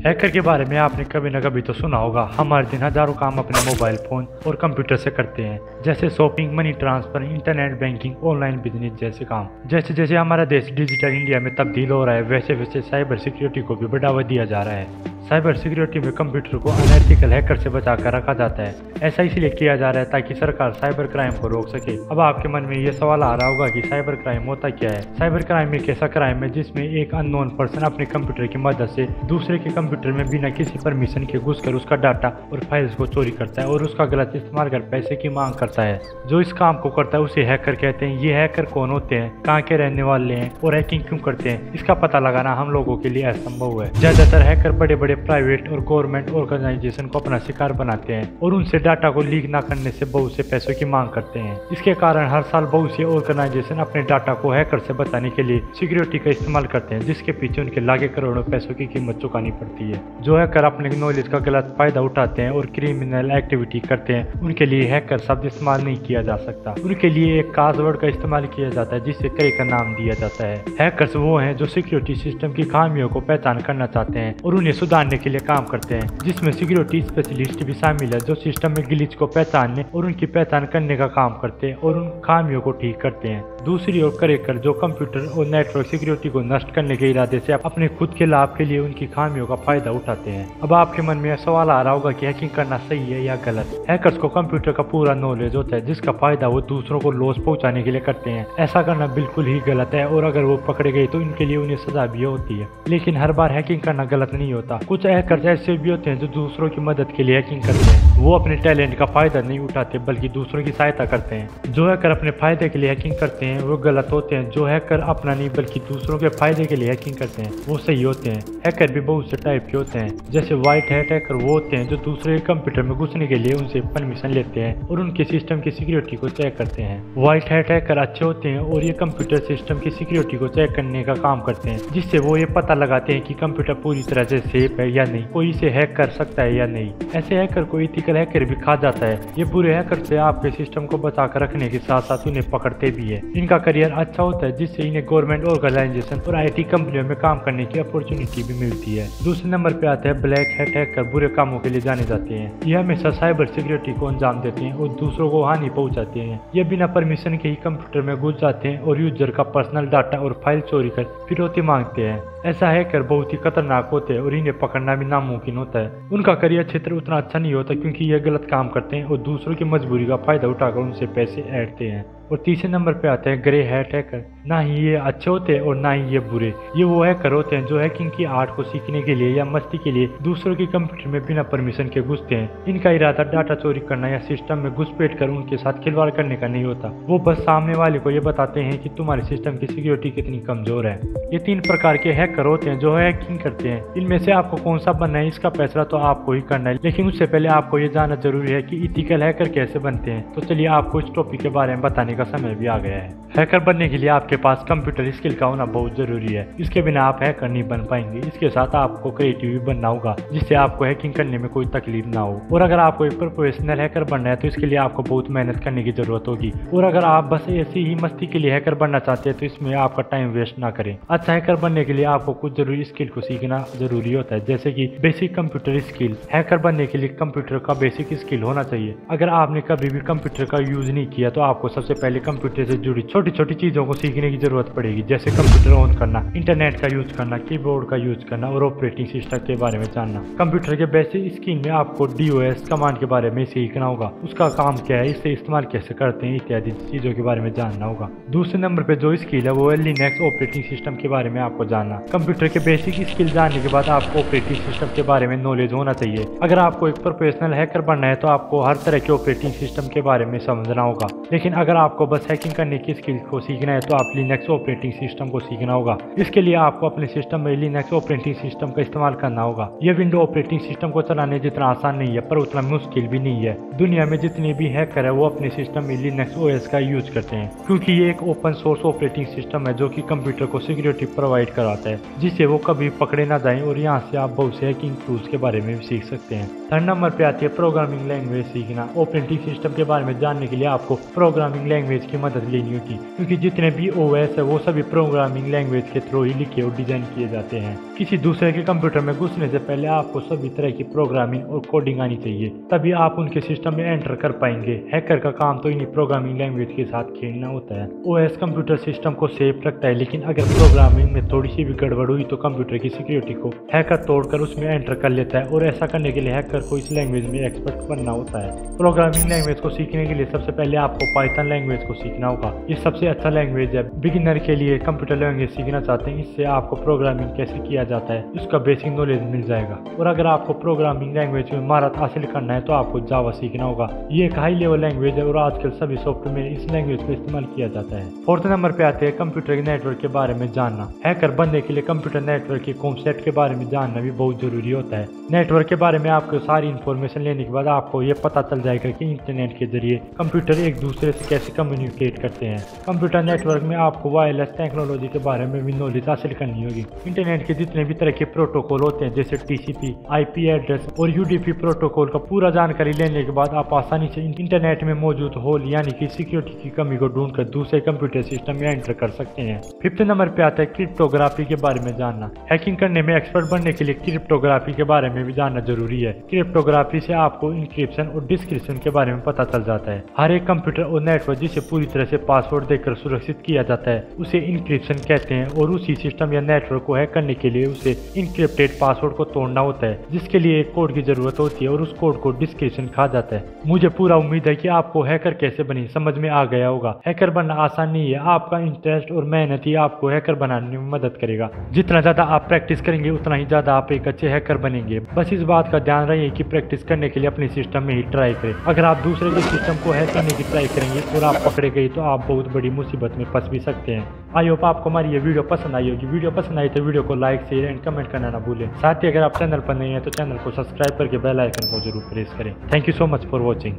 Hacker के बारे में आपने कभी न कभी तो सुना होगा। हम हर दिन हजारों काम अपने मोबाइल फोन और कंप्यूटर से करते हैं, जैसे shopping, money transfer, internet banking, online business जैसे काम। जैसे जैसे हमारा देश डिजिटल इंडिया में तब्दील हो रहा है, वैसे वैसे साइबर सिक्योरिटी को भी बढ़ावा दिया जा रहा है। साइबर सिक्योरिटी में कंप्यूटर को अनएथिकल हैकर से बचा कर रखा जाता है। ऐसा इसलिए किया जा रहा है ताकि सरकार साइबर क्राइम को रोक सके। अब आपके मन में ये सवाल आ रहा होगा कि साइबर क्राइम होता क्या है। साइबर क्राइम एक ऐसा क्राइम है जिसमें एक अननोन पर्सन अपने कंप्यूटर की मदद से दूसरे के कंप्यूटर में बिना किसी परमिशन के घुसकर उसका डाटा और फाइल्स को चोरी करता है और उसका गलत इस्तेमाल कर पैसे की मांग करता है। जो इस काम को करता है उसे हैकर कहते हैं। ये हैकर कौन होते हैं, कहाँ के रहने वाले हैं और हैकिंग क्यों करते हैं, इसका पता लगाना हम लोगों के लिए असंभव है। ज्यादातर हैकर बड़े बड़े प्राइवेट और गवर्नमेंट ऑर्गेनाइजेशन को अपना शिकार बनाते हैं और उनसे डाटा को लीक ना करने से बहुत से पैसों की मांग करते हैं। इसके कारण हर साल बहुत से ऑर्गेनाइजेशन अपने डाटा को हैकर से बचाने के लिए सिक्योरिटी का इस्तेमाल करते हैं, जिसके पीछे उनके लाखे करोड़ों पैसों की कीमत चुकानी पड़ती है। जो हैकर अपने नॉलेज का गलत फायदा उठाते हैं और क्रिमिनल एक्टिविटी करते हैं, उनके लिए हैकर शब्द इस्तेमाल नहीं किया जा सकता। उनके लिए एक खास वर्ड का इस्तेमाल किया जाता है जिससे करे का नाम दिया जाता है। हैकर्स वो हैं जो सिक्योरिटी सिस्टम की खामियों को पहचान करना चाहते हैं और उन्हें सुधारने के लिए काम करते हैं, जिसमें सिक्योरिटी स्पेशलिस्ट भी शामिल है जो सिस्टम में ग्लिच को पहचानने और उनकी पहचान करने का काम करते हैं और उन खामियों को ठीक करते हैं। दूसरी ओर करेकर जो कंप्यूटर और नेटवर्क सिक्योरिटी को नष्ट करने के इरादे से अपने खुद के लाभ के लिए उनकी खामियों का फायदा उठाते हैं। अब आपके मन में सवाल आ रहा होगा कि हैकिंग करना सही है या गलत। हैकर्स को कंप्यूटर का पूरा नॉलेज होता है जिसका फायदा वो दूसरों को लॉस पहुंचाने के लिए करते हैं। ऐसा करना बिल्कुल ही गलत है और अगर वो पकड़े गए तो इनके लिए उन्हें सजा भी होती है। लेकिन हर बार हैकिंग करना गलत नहीं होता। कुछ हैकर्स ऐसे भी होते हैं जो दूसरों की मदद के लिए हैकिंग करते हैं। वो अपने टैलेंट का फायदा नहीं उठाते बल्कि दूसरों की सहायता करते हैं। जो हैकर अपने फायदे के लिए हैकिंग करते हैं वो गलत होते हैं। जो हैकर अपना नहीं बल्कि दूसरों के फायदे के लिए हैकिंग करते हैं वो सही होते हैं। हैकर भी बहुत से टाइप के होते हैं, जैसे व्हाइट हैट हैकर वो होते हैं जो दूसरे कंप्यूटर में घुसने के लिए उनसे परमिशन लेते हैं और उनके सिस्टम की सिक्योरिटी को चेक करते हैं। व्हाइट हैट हैकर अच्छे होते हैं और ये कंप्यूटर सिस्टम की सिक्योरिटी को चेक करने का काम करते हैं, जिससे वो ये पता लगाते हैं कि कंप्यूटर पूरी तरह से सेफ है या नहीं, कोई इसे हैक कर सकता है या नहीं। ऐसे हैकर को एथिकल हैकर भी कहा जाता है। ये बुरे हैकर से आपके सिस्टम को बचा कर रखने के साथ साथ उन्हें पकड़ते भी है। इनका करियर अच्छा होता है जिससे इन्हें गवर्नमेंट ऑर्गेनाइजेशन और IT कंपनियों में काम करने की अपॉर्चुनिटी भी मिलती है। दूसरे नंबर पे आता है ब्लैक हैट हैकर। बुरे कामों के लिए जाने जाते हैं। ये हमेशा साइबर सिक्योरिटी को अंजाम देते हैं और दूसरों को हानि पहुंचाते हैं। ये बिना परमिशन के ही कंप्यूटर में घुस जाते हैं और यूजर का पर्सनल डाटा और फाइल चोरी कर फिरौती मांगते हैं। ऐसा हैकर बहुत ही खतरनाक होते हैं और इन्हें पकड़ना भी नामुमकिन होता है। उनका करियर क्षेत्र उतना अच्छा नहीं होता क्योंकि ये गलत काम करते हैं और दूसरों की मजबूरी का फायदा उठाकर उनसे पैसे ऐंठते हैं। और तीसरे नंबर पे आते हैं ग्रे हैट हैकर। ना ही ये अच्छे होते हैं और ना ही ये बुरे। ये वो हैकर होते हैं जो हैकिंग की आर्ट को सीखने के लिए या मस्ती के लिए दूसरों के कंप्यूटर में बिना परमिशन के घुसते हैं। इनका इरादा डाटा चोरी करना या सिस्टम में घुसपैठ कर उनके साथ खिलवाड़ करने का नहीं होता। वो बस सामने वाले को ये बताते हैं कि तुम्हारे सिस्टम की सिक्योरिटी कितनी कमजोर है। ये 3 प्रकार के हैकर होते हैं जो हैकिंग करते हैं। इनमें से आपको कौन सा बनना है इसका फैसला तो आपको ही करना है, लेकिन उससे पहले आपको ये जानना जरूरी है कि एथिकल हैकर कैसे बनते हैं। तो चलिए आपको इस टॉपिक के बारे में बताने का समय भी आ गया है। हैकर बनने के लिए आपके पास कंप्यूटर स्किल का होना बहुत जरूरी है। इसके बिना आप हैकर नहीं बन पाएंगे। इसके साथ आपको क्रिएटिव भी बनना होगा जिससे आपको हैकिंग करने में कोई तकलीफ ना हो। और अगर आपको एक प्रोफेशनल हैकर बनना है तो इसके लिए आपको बहुत मेहनत करने की जरूरत होगी। और अगर आप बस ऐसी ही मस्ती के लिए हैकर बनना चाहते हैं तो इसमें आपका टाइम वेस्ट ना करें। अच्छा हैकर बनने के लिए आपको कुछ जरूरी स्किल को सीखना जरूरी होता है, जैसे कि बेसिक कंप्यूटर स्किल। हैकर बनने के लिए कंप्यूटर का बेसिक स्किल होना चाहिए। अगर आपने कभी भी कंप्यूटर का यूज नहीं किया तो आपको सबसे पहले कंप्यूटर से जुड़ी छोटी छोटी चीजों को सीखने की जरूरत पड़ेगी, जैसे कंप्यूटर ऑन करना, इंटरनेट का यूज करना, कीबोर्ड का यूज करना और ऑपरेटिंग सिस्टम के बारे में जानना। कंप्यूटर के बेसिक स्किल में आपको DOS कमांड के बारे में सीखना होगा, उसका काम क्या है, इसे इस्तेमाल कैसे करते हैं इत्यादि चीजों के बारे में जानना होगा। दूसरे नंबर पे जो स्किल है वो है लिनक्स ऑपरेटिंग सिस्टम के बारे में आपको जानना। कंप्यूटर के बेसिक स्किल जानने के बाद आपको ऑपरेटिंग सिस्टम के बारे में नॉलेज होना चाहिए। अगर आपको एक प्रोफेशनल हैकर बनना है तो आपको हर तरह के ऑपरेटिंग सिस्टम के बारे में समझना होगा। लेकिन अगर आपको बस हैकिंग करने की स्किल को सीखना है तो आप लिनक्स ऑपरेटिंग सिस्टम को सीखना होगा। इसके लिए आपको अपने सिस्टम में लिनक्स ऑपरेटिंग सिस्टम का इस्तेमाल करना होगा। यह विंडो ऑपरेटिंग सिस्टम को चलाने जितना आसान नहीं है पर उतना मुश्किल भी नहीं है। दुनिया में जितने भी हैकर है वो अपने सिस्टम में लिनक्स OS का यूज करते हैं क्योंकि ये एक ओपन सोर्स ऑपरेटिंग सिस्टम है जो कि कंप्यूटर को सिक्योरिटी प्रोवाइड कराता है, जिससे वो कभी पकड़े ना जाए। और यहाँ से आप बहुत से हैकिंग टूल्स के बारे में भी सीख सकते हैं। थर्ड नंबर पे आती है प्रोग्रामिंग लैंग्वेज सीखना। ऑपरेटिंग सिस्टम के बारे में जानने के लिए आपको प्रोग्रामिंग लैंग्वेज की मदद लेनी होगी क्योंकि जितने भी OS है वो सभी प्रोग्रामिंग लैंग्वेज के थ्रू ही लिखे और डिजाइन किए जाते हैं। किसी दूसरे के कंप्यूटर में घुसने से पहले आपको सभी तरह की प्रोग्रामिंग और कोडिंग आनी चाहिए, तभी आप उनके सिस्टम में एंटर कर पाएंगे। हैकर का काम तो इन्हीं प्रोग्रामिंग लैंग्वेज के साथ खेलना होता है। ओएस कंप्यूटर सिस्टम को सेफ रखता है, लेकिन अगर प्रोग्रामिंग में थोड़ी सी भी गड़बड़ हुई तो कंप्यूटर की सिक्योरिटी को हैकर तोड़कर उसमें एंटर कर लेता है, और ऐसा करने के लिए हैकर को इस लैंग्वेज में एक्सपर्ट बनना होता है। प्रोग्रामिंग लैंग्वेज को सीखने के लिए सबसे पहले आपको पाइथन लैंग्वेज को सीखना होगा। ये सबसे अच्छा लैंग्वेज है बिगिनर के लिए। कंप्यूटर लैंग्वेज सीखना चाहते हैं, इससे आपको प्रोग्रामिंग कैसे किया जाता है उसका बेसिक नॉलेज मिल जाएगा। और अगर आपको प्रोग्रामिंग लैंग्वेज में महारत हासिल करना है तो आपको जावा सीखना होगा। ये एक हाई लेवल लैंग्वेज है और आजकल सभी सॉफ्टवेयर में इस लैंग्वेज को इस्तेमाल किया जाता है। फोर्थ नंबर पे आते हैं कंप्यूटर के नेटवर्क के बारे में जानना। हैकर बनने के लिए कंप्यूटर नेटवर्क के कॉन्सेप्ट के बारे में जानना भी बहुत जरूरी होता है। नेटवर्क के बारे में आपको सारी इन्फॉर्मेशन लेने के बाद आपको ये पता चल जाएगा कि इंटरनेट के जरिए कंप्यूटर एक दूसरे से कैसे कम्युनिकेट करते हैं। कंप्यूटर नेटवर्क में आपको वायरलेस टेक्नोलॉजी के बारे में भी नॉलेज हासिल करनी होगी। इंटरनेट के जितने भी तरह के प्रोटोकॉल होते हैं जैसे टीसीपी, आईपी एड्रेस और यूडीपी प्रोटोकॉल का पूरा जानकारी लेने के बाद आप आसानी से इंटरनेट में मौजूद होल यानी कि सिक्योरिटी की कमी को ढूंढकर दूसरे कंप्यूटर सिस्टम में एंटर कर सकते हैं। फिफ्थ नंबर पे आता है क्रिप्टोग्राफी के बारे में जानना। हैकिंग करने में एक्सपर्ट बनने के लिए क्रिप्टोग्राफी के बारे में भी जानना जरूरी है। क्रिप्टोग्राफी से आपको इंक्रिप्शन और डिस्क्रिप्शन के बारे में पता चल जाता है। हर एक कंप्यूटर और नेटवर्क जिसे पूरी तरह से पासवर्ड देकर सुरक्षित किया जाता है उसे इंक्रिप्शन कहते हैं, और उसी सिस्टम या नेटवर्क को हैक करने के लिए उसे इंक्रिप्टेड पासवर्ड को तोड़ना होता है, जिसके लिए एक कोड की जरूरत होती है और उस कोड को डिस्क्रिप्शन कहा जाता है। मुझे पूरा उम्मीद है कि आपको हैकर कैसे बने समझ में आ गया होगा। हैकर बनना आसान नहीं है, आपका इंटरेस्ट और मेहनत ही आपको हैकर बनाने में मदद करेगा। जितना ज्यादा आप प्रैक्टिस करेंगे उतना ही ज्यादा आप एक अच्छे हैकर बनेंगे। बस इस बात का ध्यान रहे कि प्रैक्टिस करने के लिए अपने सिस्टम में ही ट्राई करें। अगर आप दूसरे के सिस्टम को हैक करने की ट्राई करेंगे और आप पकड़े गए तो आप बहुत बड़ी मुसीबत में फंस भी सकते हैं। आई होप आपको हमारी ये वीडियो पसंद आई होगी। वीडियो पसंद आई तो वीडियो को लाइक, शेयर एंड कमेंट करना ना भूलें। साथ ही अगर आप चैनल पर नहीं है तो चैनल को सब्सक्राइब करके बेल आइकन को जरूर प्रेस करें। Thank you so much for watching.